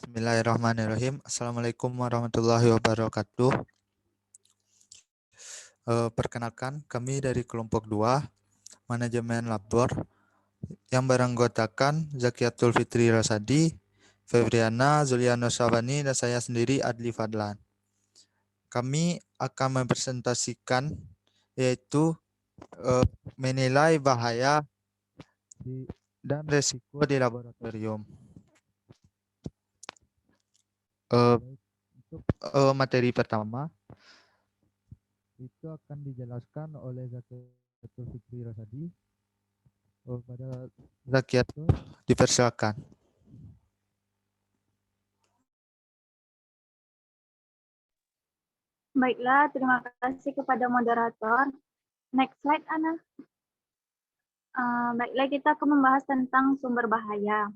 Bismillahirrahmanirrahim. Assalamualaikum warahmatullahi wabarakatuh. Perkenalkan, kami dari kelompok 2, Manajemen Labor, yang beranggotakan Zakiatul Fitri Rasadi, Febriana, Zuliano Syabani, dan saya sendiri Adli Fadlan. Kami akan mempresentasikan yaitu menilai bahaya dan resiko di laboratorium. Untuk materi pertama itu akan dijelaskan oleh Zakiatul Fikri Rasadi. Pada Zakiatul, dipersilakan. Baiklah, terima kasih kepada moderator. Next slide, Ana. Baiklah, kita akan membahas tentang sumber bahaya.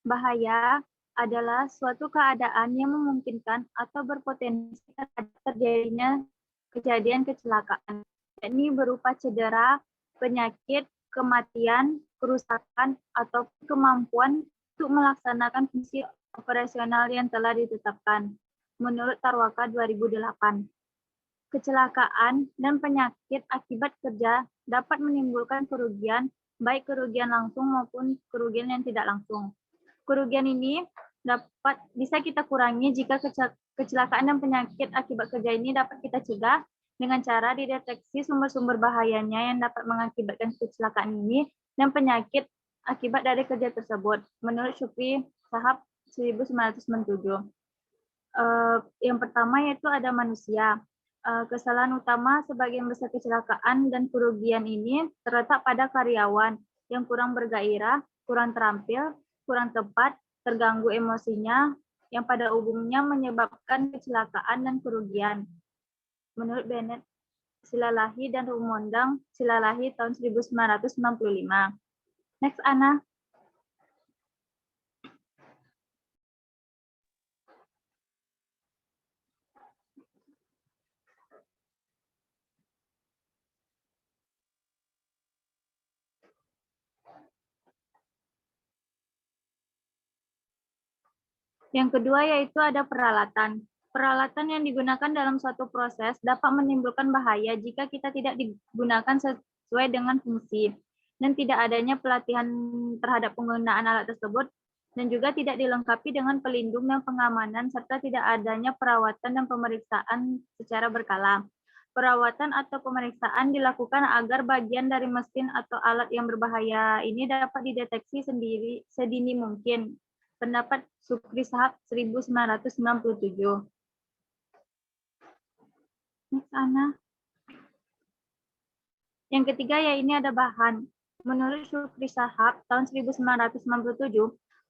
Bahaya adalah suatu keadaan yang memungkinkan atau berpotensi terjadinya kejadian kecelakaan, yakni berupa cedera, penyakit, kematian, kerusakan, atau kemampuan untuk melaksanakan fungsi operasional yang telah ditetapkan, menurut Tarwaka 2008. Kecelakaan dan penyakit akibat kerja dapat menimbulkan kerugian, baik kerugian langsung maupun kerugian yang tidak langsung. Kerugian ini bisa kita kurangi jika kecelakaan dan penyakit akibat kerja ini dapat kita cegah dengan cara dideteksi sumber-sumber bahayanya yang dapat mengakibatkan kecelakaan ini dan penyakit akibat dari kerja tersebut, menurut Syukri Shahab 1997. Yang pertama yaitu ada manusia. Kesalahan utama sebagian besar kecelakaan dan kerugian ini terletak pada karyawan yang kurang bergairah, kurang terampil, kurang tepat, terganggu emosinya, yang pada umumnya menyebabkan kecelakaan dan kerugian. Menurut Bennett Silalahi dan Rumondang Silalahi tahun 1995. Next, Ana. Yang kedua yaitu ada peralatan. Peralatan yang digunakan dalam suatu proses dapat menimbulkan bahaya jika kita tidak digunakan sesuai dengan fungsi dan tidak adanya pelatihan terhadap penggunaan alat tersebut dan juga tidak dilengkapi dengan pelindung dan pengamanan serta tidak adanya perawatan dan pemeriksaan secara berkala. Perawatan atau pemeriksaan dilakukan agar bagian dari mesin atau alat yang berbahaya ini dapat dideteksi sendiri sedini mungkin. Pendapat Syukri Shahab 1997. Next, Ana. Yang ketiga ya ini ada bahan. Menurut Syukri Shahab tahun 1997,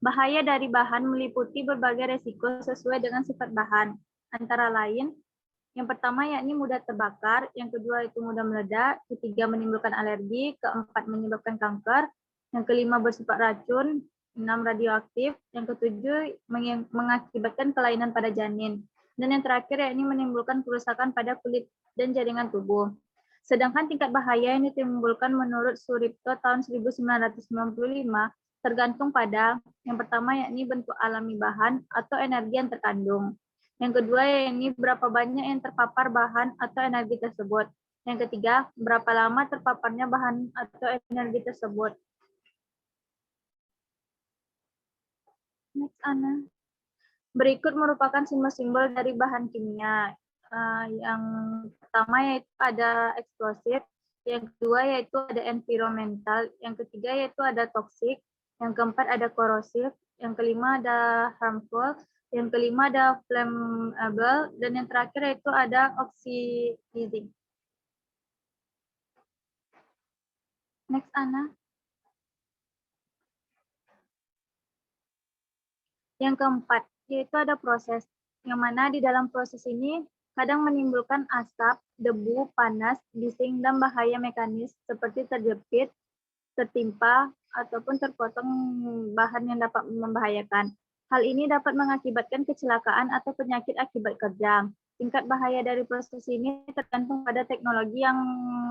bahaya dari bahan meliputi berbagai resiko sesuai dengan sifat bahan. Antara lain, yang pertama yakni mudah terbakar, yang kedua itu mudah meledak, ketiga menimbulkan alergi, keempat menyebabkan kanker, yang kelima bersifat racun, 6 radioaktif, yang ketujuh mengakibatkan kelainan pada janin, dan yang terakhir yakni menimbulkan kerusakan pada kulit dan jaringan tubuh. Sedangkan tingkat bahaya yang ditimbulkan menurut Suripto tahun 1995 tergantung pada yang pertama yakni bentuk alami bahan atau energi yang terkandung. Yang kedua yakni berapa banyak yang terpapar bahan atau energi tersebut. Yang ketiga, berapa lama terpaparnya bahan atau energi tersebut. Next, Ana. Berikut merupakan simbol-simbol dari bahan kimia. Yang pertama yaitu ada eksplosif, yang kedua yaitu ada environmental, yang ketiga yaitu ada toksik, yang keempat ada korosif, yang kelima ada harmful, yang kelima ada flammable, dan yang terakhir yaitu ada oxidizing. Next, Ana. Yang keempat, yaitu ada proses, yang mana di dalam proses ini kadang menimbulkan asap, debu, panas, bising, dan bahaya mekanis seperti terjepit, tertimpa, ataupun terpotong bahan yang dapat membahayakan. Hal ini dapat mengakibatkan kecelakaan atau penyakit akibat kerja. Tingkat bahaya dari proses ini tergantung pada teknologi yang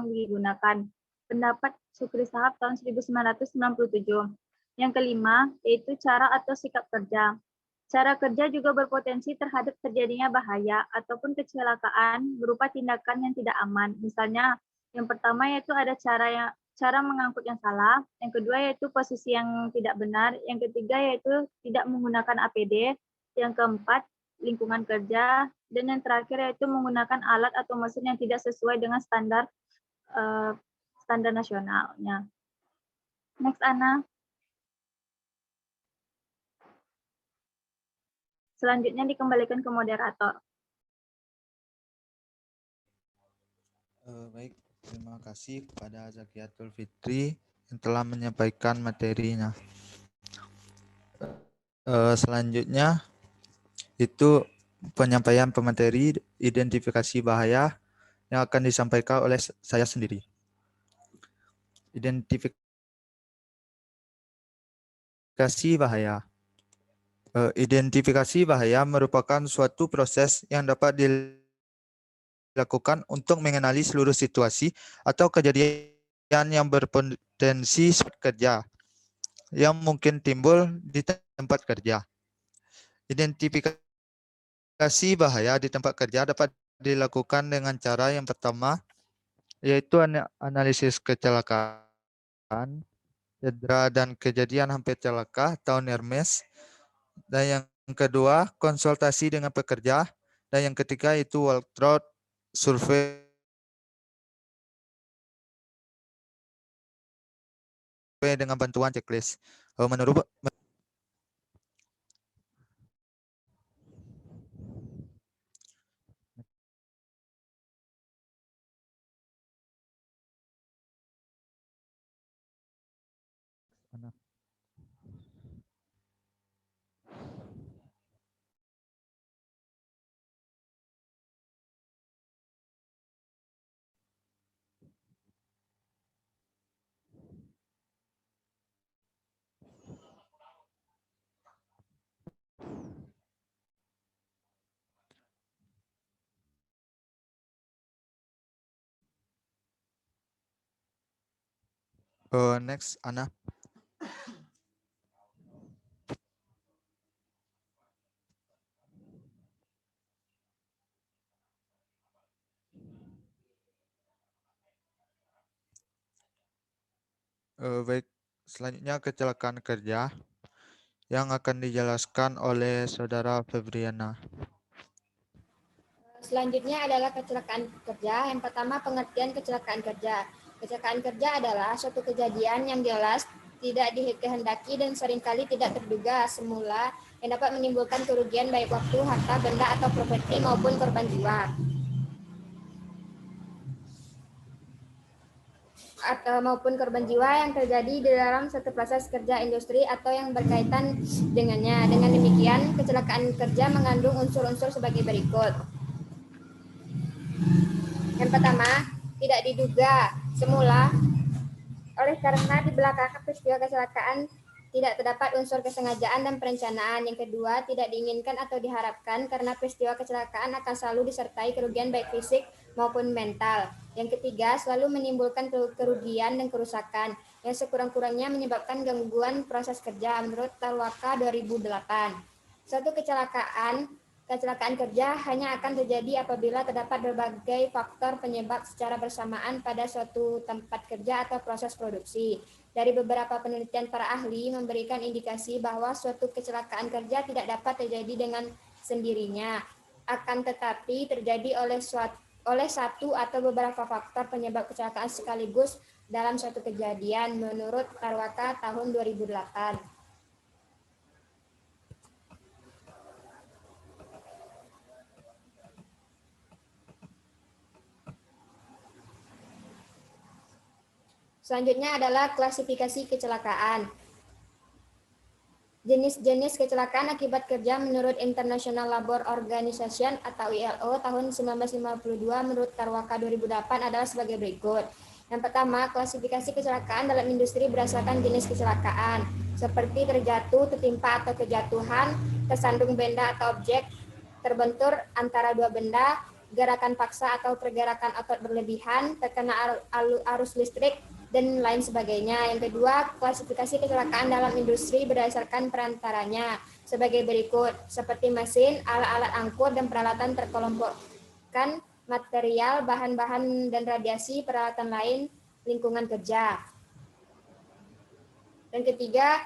digunakan. Pendapat Syukri Shahab tahun 1997. Yang kelima, yaitu cara atau sikap kerja. Cara kerja juga berpotensi terhadap terjadinya bahaya ataupun kecelakaan berupa tindakan yang tidak aman. Misalnya, yang pertama yaitu ada cara mengangkut yang salah, yang kedua yaitu posisi yang tidak benar, yang ketiga yaitu tidak menggunakan APD, yang keempat lingkungan kerja, dan yang terakhir yaitu menggunakan alat atau mesin yang tidak sesuai dengan standar standar nasionalnya. Next, Ana. Selanjutnya dikembalikan ke moderator. Baik, terima kasih kepada Zakiatul Fitri yang telah menyampaikan materinya. Selanjutnya itu penyampaian pemateri identifikasi bahaya yang akan disampaikan oleh saya sendiri. Identifikasi bahaya. Identifikasi bahaya merupakan suatu proses yang dapat dilakukan untuk mengenali seluruh situasi atau kejadian yang berpotensi kerja yang mungkin timbul di tempat kerja. Identifikasi bahaya di tempat kerja dapat dilakukan dengan cara yang pertama, yaitu analisis kecelakaan, cedera dan kejadian hampir celaka atau NERMES. Dan yang kedua, konsultasi dengan pekerja. Dan yang ketiga itu walkthrough survei dengan bantuan checklist. Menurut next, Ana. Baik, selanjutnya kecelakaan kerja yang akan dijelaskan oleh Saudara Febriana. Selanjutnya adalah kecelakaan kerja. Yang pertama, pengertian kecelakaan kerja. Kecelakaan kerja adalah suatu kejadian yang jelas tidak dikehendaki dan seringkali tidak terduga semula yang dapat menimbulkan kerugian baik waktu, harta, benda, atau properti maupun korban jiwa. Maupun korban jiwa yang terjadi di dalam satu proses kerja industri atau yang berkaitan dengannya. Dengan demikian, kecelakaan kerja mengandung unsur-unsur sebagai berikut. Yang pertama, tidak diduga semula oleh karena di belakang peristiwa kecelakaan tidak terdapat unsur kesengajaan dan perencanaan. Yang kedua, tidak diinginkan atau diharapkan karena peristiwa kecelakaan akan selalu disertai kerugian baik fisik maupun mental. Yang ketiga, selalu menimbulkan kerugian dan kerusakan yang sekurang-kurangnya menyebabkan gangguan proses kerja menurut Talwaka 2008. Suatu kecelakaan kerja hanya akan terjadi apabila terdapat berbagai faktor penyebab secara bersamaan pada suatu tempat kerja atau proses produksi. Dari beberapa penelitian para ahli memberikan indikasi bahwa suatu kecelakaan kerja tidak dapat terjadi dengan sendirinya, akan tetapi terjadi oleh satu atau beberapa faktor penyebab kecelakaan sekaligus dalam suatu kejadian menurut Tarwaka tahun 2008. Selanjutnya adalah klasifikasi kecelakaan. Jenis-jenis kecelakaan akibat kerja menurut International Labour Organization atau ILO tahun 1952 menurut Tarwaka 2008 adalah sebagai berikut. Yang pertama, klasifikasi kecelakaan dalam industri berdasarkan jenis kecelakaan, seperti terjatuh, tertimpa atau kejatuhan, tersandung benda atau objek, terbentur antara dua benda, gerakan paksa atau pergerakan otot berlebihan, terkena arus listrik, dan lain sebagainya. Yang kedua, klasifikasi kecelakaan dalam industri berdasarkan perantaranya sebagai berikut, seperti mesin, alat-alat angkut, dan peralatan terkelompokkan, material, bahan-bahan, dan radiasi, peralatan lain, lingkungan kerja. Dan ketiga,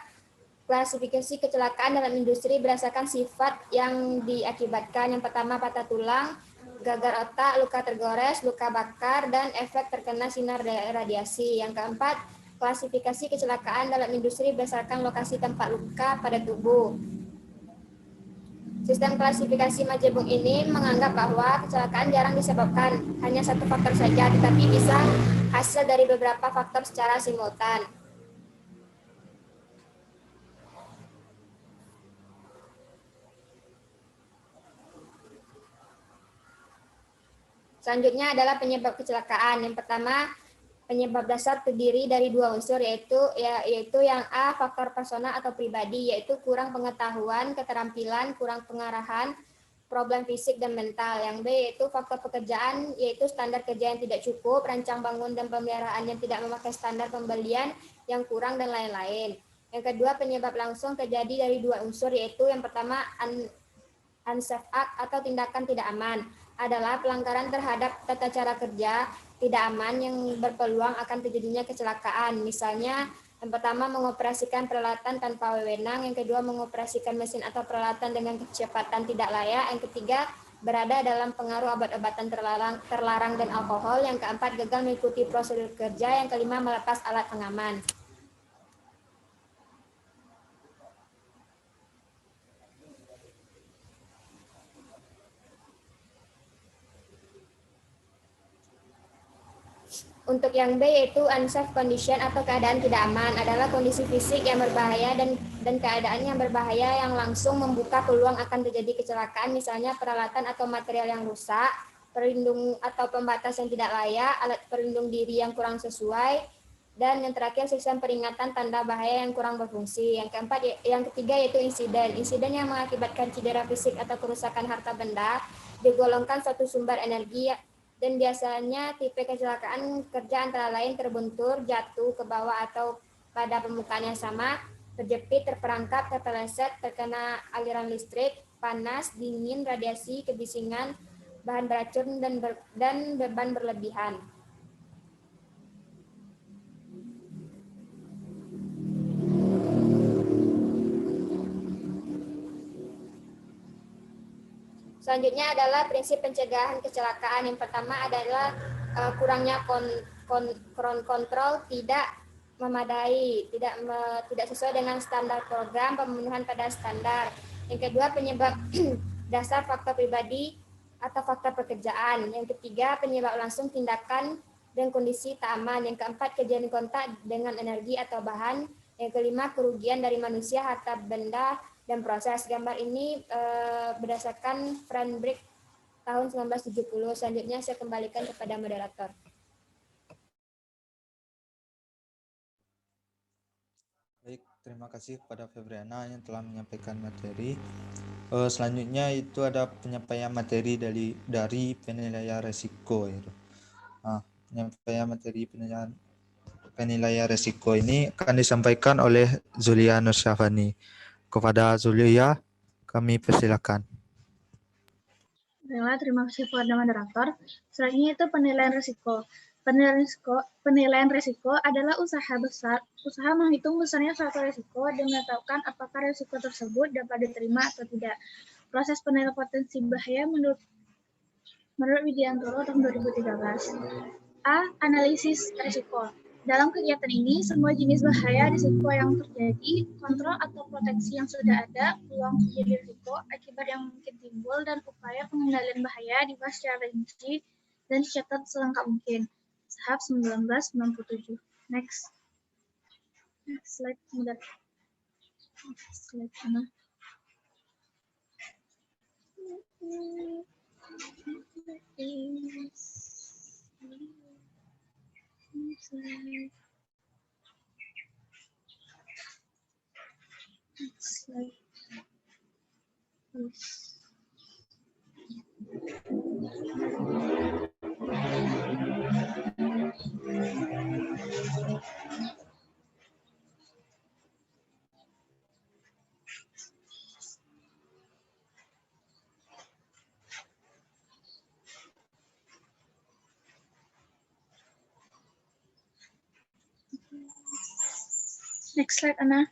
klasifikasi kecelakaan dalam industri berdasarkan sifat yang diakibatkan. Yang pertama, patah tulang, gagal otak, luka tergores, luka bakar, dan efek terkena sinar radiasi. Yang keempat, klasifikasi kecelakaan dalam industri berdasarkan lokasi tempat luka pada tubuh. Sistem klasifikasi Majebung ini menganggap bahwa kecelakaan jarang disebabkan hanya satu faktor saja, tetapi bisa hasil dari beberapa faktor secara simultan. Selanjutnya adalah penyebab kecelakaan. Yang pertama, penyebab dasar terdiri dari dua unsur, yaitu yang A, faktor personal atau pribadi, yaitu kurang pengetahuan, keterampilan, kurang pengarahan, problem fisik dan mental. Yang B, yaitu faktor pekerjaan, yaitu standar kerja yang tidak cukup, rancang bangun dan pemeliharaan yang tidak memakai standar pembelian yang kurang, dan lain-lain. Yang kedua, penyebab langsung terjadi dari dua unsur, yaitu yang pertama, unsafe act atau tindakan tidak aman, adalah pelanggaran terhadap tata cara kerja tidak aman yang berpeluang akan terjadinya kecelakaan. Misalnya, yang pertama mengoperasikan peralatan tanpa wewenang, yang kedua mengoperasikan mesin atau peralatan dengan kecepatan tidak layak, yang ketiga berada dalam pengaruh obat-obatan terlarang dan alkohol, yang keempat gagal mengikuti prosedur kerja, yang kelima melepas alat pengaman. Untuk yang B, yaitu unsafe condition atau keadaan tidak aman, adalah kondisi fisik yang berbahaya dan keadaan yang berbahaya yang langsung membuka peluang akan terjadi kecelakaan, misalnya peralatan atau material yang rusak, pelindung atau pembatas yang tidak layak, alat pelindung diri yang kurang sesuai, dan yang terakhir sistem peringatan tanda bahaya yang kurang berfungsi. Yang ketiga yaitu insiden. Insiden yang mengakibatkan cedera fisik atau kerusakan harta benda digolongkan suatu sumber energi, dan biasanya tipe kecelakaan kerja antara lain terbentur, jatuh ke bawah atau pada permukaan yang sama, terjepit, terperangkap, terpeleset, terkena aliran listrik, panas, dingin, radiasi, kebisingan, bahan beracun, dan beban berlebihan. Selanjutnya adalah prinsip pencegahan kecelakaan. Yang pertama adalah kurangnya kontrol tidak memadai, tidak sesuai dengan standar program, pemenuhan pada standar. Yang kedua, penyebab dasar faktor pribadi atau faktor pekerjaan. Yang ketiga, penyebab langsung tindakan dan kondisi tak aman. Yang keempat, kejadian kontak dengan energi atau bahan. Yang kelima, kerugian dari manusia, harta benda, dan proses. Gambar ini berdasarkan Friedrich tahun 1970. Selanjutnya saya kembalikan kepada moderator. Baik, terima kasih kepada Febriana yang telah menyampaikan materi. Selanjutnya itu ada penyampaian materi dari penilaian resiko. Penyampaian materi penilaian resiko ini akan disampaikan oleh Zulia Nursyafani. Kepada Zulia, kami persilakan. Terima kasih kepada moderator. Selanjutnya itu penilaian risiko. Penilaian risiko adalah usaha menghitung besarnya suatu risiko dan menetapkan apakah risiko tersebut dapat diterima atau tidak. Proses penilaian potensi bahaya menurut Widiantoro tahun 2013. A. Analisis risiko. Dalam kegiatan ini, semua jenis bahaya risiko yang terjadi, kontrol atau proteksi yang sudah ada, peluang terjadi risiko, akibat yang mungkin timbul, dan upaya pengendalian bahaya dibahas secara rinci dan dicatat selengkap mungkin. SHAP 1997. Next slide, mudah. Slide mana? Slide. Next slide, Ana.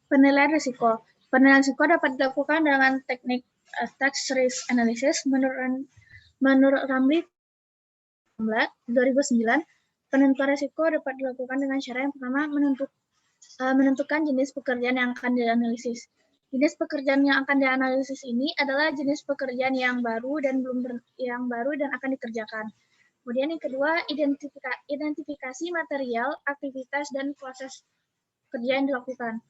Penilaian risiko. Penilaian risiko dapat dilakukan dengan teknik tax risk analysis. Menurut Ramli 2009, penentuan risiko dapat dilakukan dengan cara yang pertama menentukan jenis pekerjaan yang akan dianalisis. Jenis pekerjaan yang akan dianalisis ini adalah jenis pekerjaan yang baru dan akan dikerjakan. Kemudian yang kedua, identifikasi material, aktivitas, dan proses kerja yang dilakukan.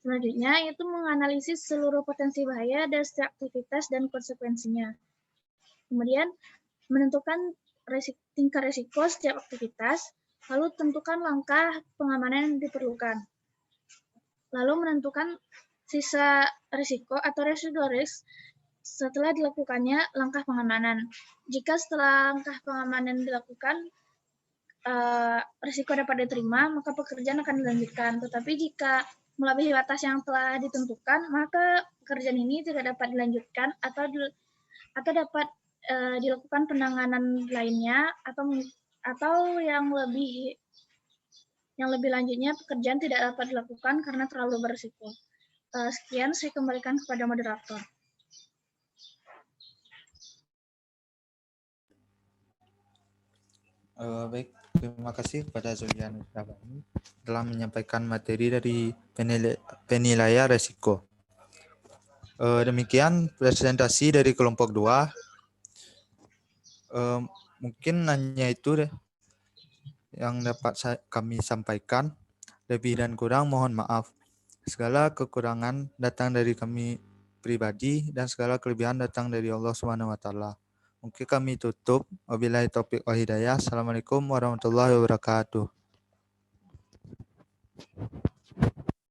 Selanjutnya, yaitu menganalisis seluruh potensi bahaya dari setiap aktivitas dan konsekuensinya. Kemudian, menentukan tingkat risiko setiap aktivitas, lalu tentukan langkah pengamanan yang diperlukan. Lalu menentukan sisa risiko atau residual risk setelah dilakukannya langkah pengamanan. Jika setelah langkah pengamanan dilakukan, risiko dapat diterima, maka pekerjaan akan dilanjutkan. Tetapi jika melebihi batas yang telah ditentukan, maka pekerjaan ini tidak dapat dilanjutkan atau dapat dilakukan penanganan lainnya atau yang lebih lanjutnya pekerjaan tidak dapat dilakukan karena terlalu berisiko. Sekian, saya kembalikan kepada moderator. Baik, terima kasih kepada Zulian Rabani telah menyampaikan materi dari penilaian risiko. Demikian presentasi dari kelompok 2. Mungkin hanya itu deh yang dapat kami sampaikan. Lebih dan kurang mohon maaf. Segala kekurangan datang dari kami pribadi dan segala kelebihan datang dari Allah Subhanahu wa taala. Mungkin kami tutup. Wabillahi taufiq wal hidayah. Assalamualaikum warahmatullahi wabarakatuh.